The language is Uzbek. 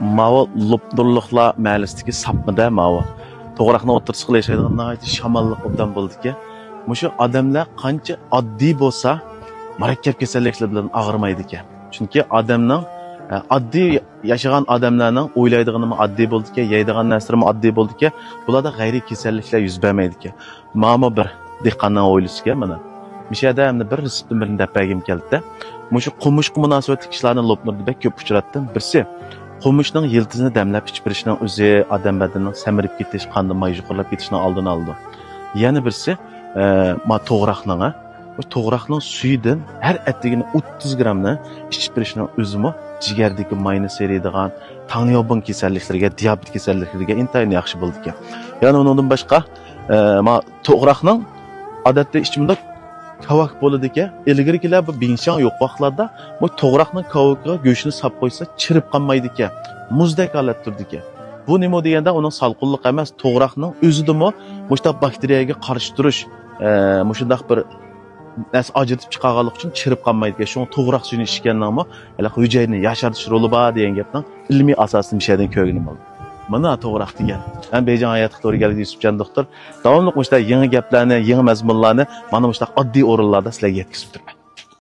Mava Lupdurluqlar mahallisidagi sapmida mava. To'g'raqni o'tirsiq yashaydigan shamolliq obdan bo'ldiki. Mushu odamlar qancha oddiy bo'lsa, murakkab kasalliklar bilan og'rimaydi ekan. Chunki odamning oddiy yashagan odamlarning o'ylaydigani oddiy bo'ldi ekan, yeydigan narsalari oddiy bo'ldi ekan, bularda g'ayriy kasalliklar yuz bermaydi ekan. Mana bir dehqonning o'ylisiga mana. Mishada hamda bir reseptni birini dapagim keldi. Mushu qumushqa munosabatli ishlarni lopnirda ko'p uchratdim. Birsi qumushning yiltizini damlab ichib berishning o'zi odam badanining samirib ketish, qonni mayjuqirlab ketishning oldini oldi. Yana birsi to'g'raqning to'g'raqning suyidan har attigini 30 grammni ichib berishning o'zimi jigardagi mayni seriydigan taniyobun kasalliklariga, diabet kasalliklariga intayin yaxshi bo'ldi ekan. Yana undan boshqa to'g'raqning odatda ichimda kavak bo'ladi ekan. Ilgarigilar bu binshan yo'q vaqtlarda bu to'g'raqning kavakiga go'shtni sap qo'ysa, chirib qolmaydi ekan. Muzdek holat turdi ekan. Bu nima deganda uning salqinlik emas, to'g'raqning o'zidimi mushta bakteriyaga qarshi turish, mushundaq bir nas ajratib chiqarganlik uchun chirib qolmaydi ekan. Shu to'g'raq suyini ichgandan-mi, hali hujayni yashartish roli bor degan gapning ilmiy asosini mishaydan ko'rganim bo'ldi. Mana to'g'raq degan. Men Bejan hayotga to'g'ri kelgan Yusufjon doktor davomli mushta yangi gaplarni, yangi mazmunlarni mana mushta oddiy o'rinlarda sizlarga yetkazib turaman.